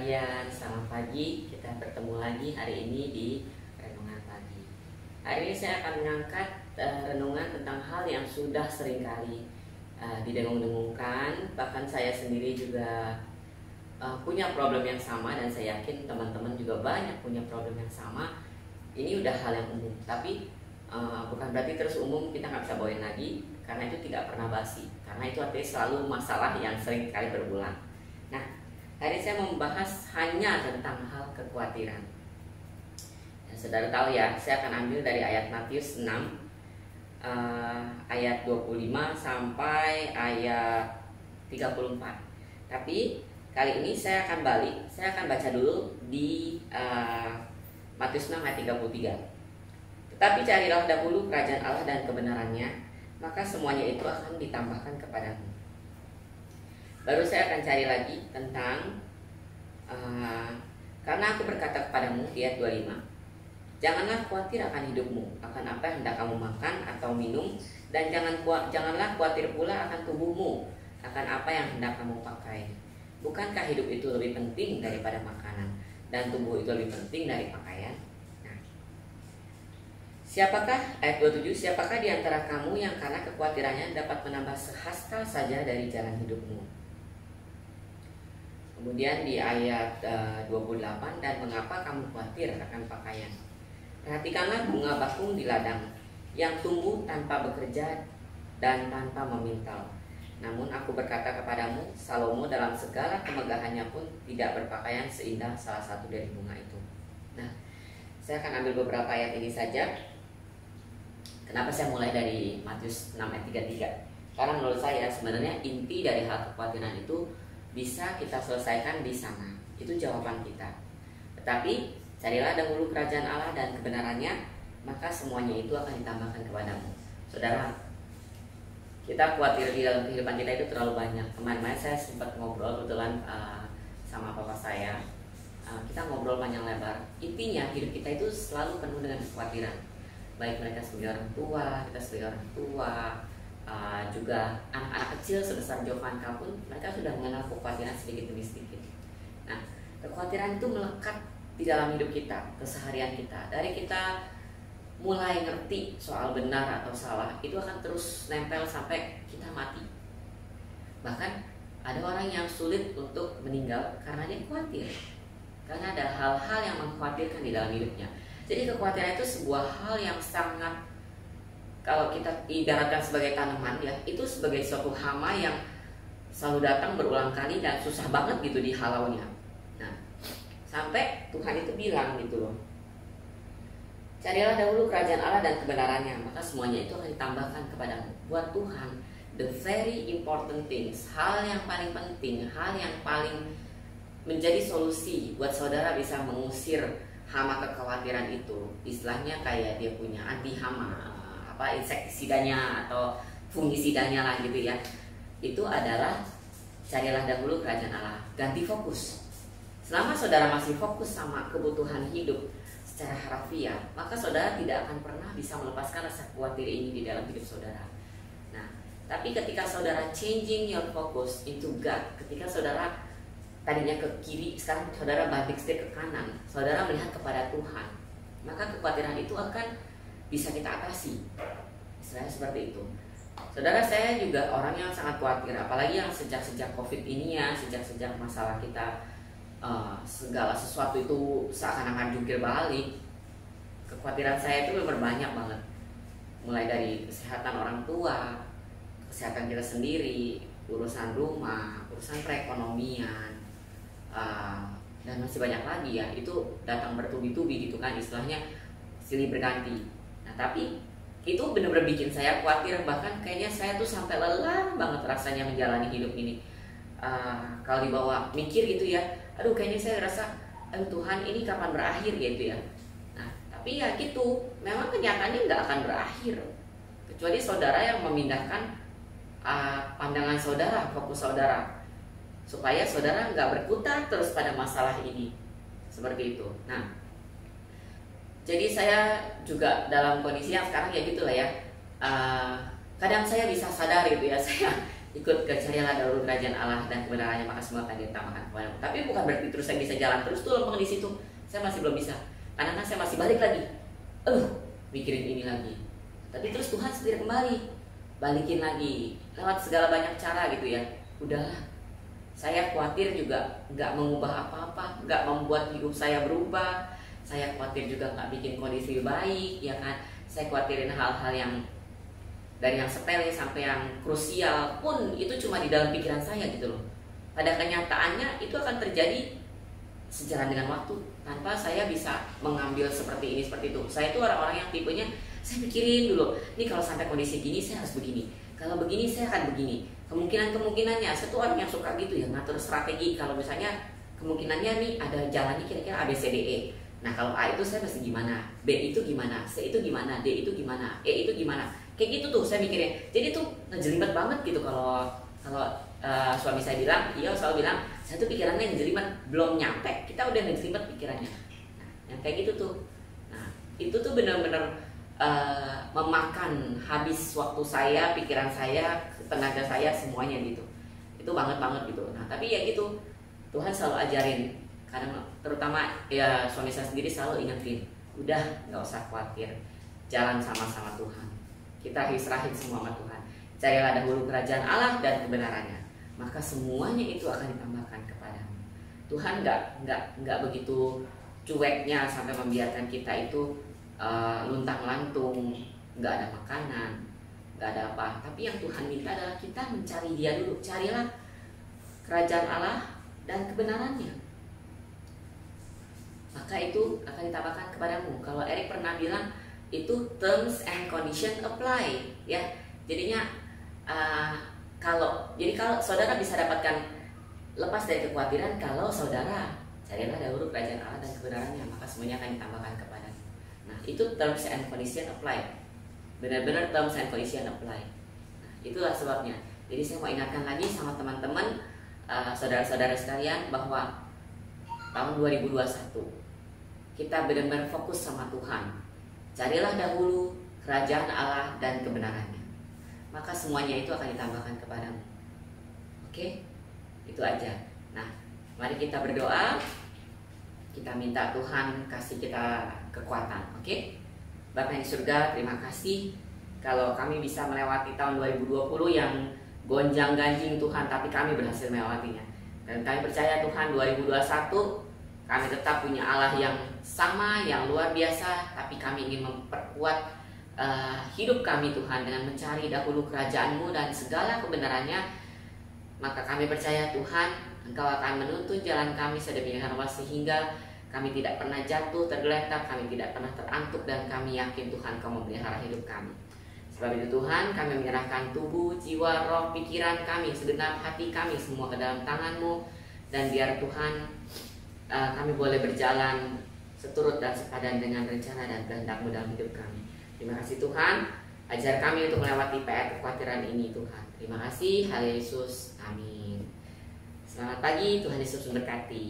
sekalian, selamat pagi. Kita bertemu lagi hari ini di Renungan Pagi. Hari ini saya akan mengangkat renungan tentang hal yang sudah seringkali didengung-dengungkan. Bahkan saya sendiri juga punya problem yang sama, dan saya yakin teman-teman juga banyak punya problem yang sama. Ini udah hal yang umum, tapi bukan berarti terus umum kita nggak bisa bawain lagi, karena itu tidak pernah basi. Karena itu artinya selalu masalah yang sering kali berulang. Nah, hari ini saya membahas hanya tentang hal kekhawatiran. Ya, saudara tahu ya, saya akan ambil dari ayat Matius 6 ayat 25 sampai ayat 34. Tapi kali ini saya akan balik, saya akan baca dulu di Matius 6 ayat 33. Tetapi carilah dahulu kerajaan Allah dan kebenarannya, maka semuanya itu akan ditambahkan kepadamu. Baru saya akan cari lagi tentang karena aku berkata kepadamu di ayat 25, janganlah khawatir akan hidupmu, akan apa yang hendak kamu makan atau minum, dan janganlah khawatir pula akan tubuhmu, akan apa yang hendak kamu pakai. Bukankah hidup itu lebih penting daripada makanan, dan tubuh itu lebih penting dari pakaian? Ayat 27, siapakah di antara kamu yang karena kekhawatirannya dapat menambah sehasta saja dari jalan hidupmu? Kemudian di ayat 28, dan mengapa kamu khawatir akan pakaian? Perhatikanlah bunga bakung di ladang, yang tumbuh tanpa bekerja dan tanpa memintal. Namun aku berkata kepadamu, Salomo dalam segala kemegahannya pun tidak berpakaian seindah salah satu dari bunga itu. Nah, saya akan ambil beberapa ayat ini saja. Kenapa saya mulai dari Matius 6 ayat 33? Karena menurut saya sebenarnya inti dari hal kekhawatiran itu bisa kita selesaikan di sana. Itu jawaban kita. Tetapi carilah dahulu kerajaan Allah dan kebenarannya, maka semuanya itu akan ditambahkan kepadamu. Saudara, kita khawatir di dalam kehidupan kita itu terlalu banyak. Kemarin saya sempat ngobrol kebetulan sama papa saya. Kita ngobrol panjang lebar. Intinya hidup kita itu selalu penuh dengan kekhawatiran. Baik mereka sebagai orang tua, kita sebagai orang tua, juga anak-anak kecil sebesar Jovanka pun mereka sudah mengenal kekhawatiran sedikit demi sedikit. Nah, kekhawatiran itu melekat di dalam hidup kita, keseharian kita. Dari kita mulai ngerti soal benar atau salah, itu akan terus nempel sampai kita mati. Bahkan ada orang yang sulit untuk meninggal karena dia khawatir, karena ada hal-hal yang mengkhawatirkan di dalam hidupnya. Jadi kekhawatiran itu sebuah hal yang sangat, kalau kita ibaratkan sebagai tanaman ya, itu sebagai suatu hama yang selalu datang berulang kali dan susah banget gitu dihalaunya. Nah, sampai Tuhan itu bilang gitu loh, carilah dahulu kerajaan Allah dan kebenarannya, maka semuanya itu akan ditambahkan kepadamu. Buat Tuhan, the very important things, hal yang paling penting, hal yang paling menjadi solusi buat saudara bisa mengusir hama kekhawatiran itu, istilahnya kayak dia punya anti hama, insektisidanya atau fungisidanya lah gitu ya. Itu adalah carilah dahulu kerajaan Allah. Ganti fokus. Selama saudara masih fokus sama kebutuhan hidup secara harafiah, maka saudara tidak akan pernah bisa melepaskan rasa khawatir ini di dalam hidup saudara. Nah, tapi ketika saudara changing your focus into God, ketika saudara tadinya ke kiri, sekarang saudara balik setir ke kanan, saudara melihat kepada Tuhan, maka kekhawatiran itu akan bisa kita atasi. Istilahnya seperti itu. Saudara, saya juga orang yang sangat khawatir, apalagi yang sejak COVID ini ya, sejak masalah kita, segala sesuatu itu seakan-akan jungkir balik. Kekhawatiran saya itu benar banyak banget. Mulai dari kesehatan orang tua, kesehatan kita sendiri, urusan rumah, urusan perekonomian, dan masih banyak lagi ya. Itu datang bertubi-tubi gitu kan, istilahnya silih berganti. Nah, tapi itu benar-benar bikin saya khawatir. Bahkan kayaknya saya tuh sampai lelah banget rasanya menjalani hidup ini. Kalau dibawa mikir gitu ya, aduh kayaknya saya rasa Tuhan ini kapan berakhir gitu ya. Nah, tapi ya gitu, memang kenyataannya nggak akan berakhir, kecuali saudara yang memindahkan pandangan saudara, fokus saudara, supaya saudara nggak berkutat terus pada masalah ini. Seperti itu. Nah, jadi saya juga dalam kondisi yang sekarang ya gitu lah ya. Kadang saya bisa sadar gitu ya, saya ikut ke carilah dahulu kerajaan Allah dan kebenarannya, maka semua akan ditambahkan kepadamu. Tapi bukan berarti terus saya bisa jalan terus tuh lempeng di situ. Saya masih belum bisa. Karena saya masih balik lagi. Mikirin ini lagi. Tapi terus Tuhan setir kembali, balikin lagi lewat segala banyak cara gitu ya. Udahlah. Saya khawatir juga nggak mengubah apa-apa, nggak membuat hidup saya berubah. Saya khawatir juga nggak bikin kondisi baik, ya kan? Saya khawatirin hal-hal yang dari yang sepele sampai yang krusial pun itu cuma di dalam pikiran saya gitu loh. Pada kenyataannya itu akan terjadi sejalan dengan waktu tanpa saya bisa mengambil seperti ini seperti itu. Saya itu orang-orang yang tipenya saya pikirin dulu, nih kalau sampai kondisi gini saya harus begini, kalau begini saya akan begini. Kemungkinannya saya tuh orang yang suka gitu ya, ngatur strategi. Kalau misalnya kemungkinannya nih ada jalannya kira-kira A B C D E. Nah kalau A itu saya mesti gimana, B itu gimana, C itu gimana, D itu gimana, E itu gimana. Kayak gitu tuh saya mikirnya. Jadi tuh ngejelimet banget gitu kalau suami saya bilang, iya selalu bilang, saya tuh pikirannya ngejelimet, belum nyampe kita udah ngejelimet pikirannya. Nah, yang kayak gitu tuh. Nah, itu tuh benar-benar memakan habis waktu saya, pikiran saya, tenaga saya, semuanya gitu. Itu banget gitu. Nah, tapi ya gitu. Tuhan selalu ajarin. Karena terutama ya suami saya sendiri selalu ingetin, udah nggak usah khawatir, jalan sama-sama Tuhan. Kita serahin semua sama Tuhan. Carilah dahulu kerajaan Allah dan kebenarannya, maka semuanya itu akan ditambahkan kepadamu. Tuhan nggak begitu cueknya sampai membiarkan kita itu luntang-lantung, nggak ada makanan, nggak ada apa. Tapi yang Tuhan minta adalah kita mencari Dia dulu. Carilah kerajaan Allah dan kebenarannya, maka itu akan ditambahkan kepadamu. Kalau Eric pernah bilang itu terms and condition apply, ya. Jadinya kalau saudara bisa dapatkan lepas dari kekhawatiran kalau saudara carilah dahulu kerajaan Allah dan kebenarannya, maka semuanya akan ditambahkan kepadamu. Nah, itu terms and condition apply. Benar-benar terms and condition apply. Nah, itulah sebabnya. Jadi saya mau ingatkan lagi sama teman-teman, saudara-saudara sekalian, bahwa tahun 2021 kita benar-benar fokus sama Tuhan. Carilah dahulu kerajaan Allah dan kebenarannya, maka semuanya itu akan ditambahkan kepadamu. Oke? Itu aja. Nah, mari kita berdoa. Kita minta Tuhan kasih kita kekuatan. Oke? Bapa yang di surga, terima kasih kalau kami bisa melewati tahun 2020 yang gonjang-ganjing Tuhan, tapi kami berhasil melewatinya. Dan kami percaya Tuhan 2021 kami tetap punya Allah yang sama, yang luar biasa, tapi kami ingin memperkuat hidup kami Tuhan dengan mencari dahulu kerajaan-Mu dan segala kebenarannya. Maka kami percaya Tuhan, Engkau akan menuntun jalan kami sedemikian rupa sehingga kami tidak pernah jatuh, tergeletak, kami tidak pernah terantuk, dan kami yakin Tuhan Kau memelihara hidup kami. Sebab itu Tuhan, kami menyerahkan tubuh, jiwa, roh, pikiran kami, segenap hati kami semua ke dalam tangan-Mu. Dan biar Tuhan kami boleh berjalan seturut dan sepadan dengan rencana dan kehendak-Mu dalam hidup kami. Terima kasih Tuhan, ajar kami untuk melewati PR kekhawatiran ini Tuhan. Terima kasih, haleluya Yesus, amin. Selamat pagi, Tuhan Yesus memberkati.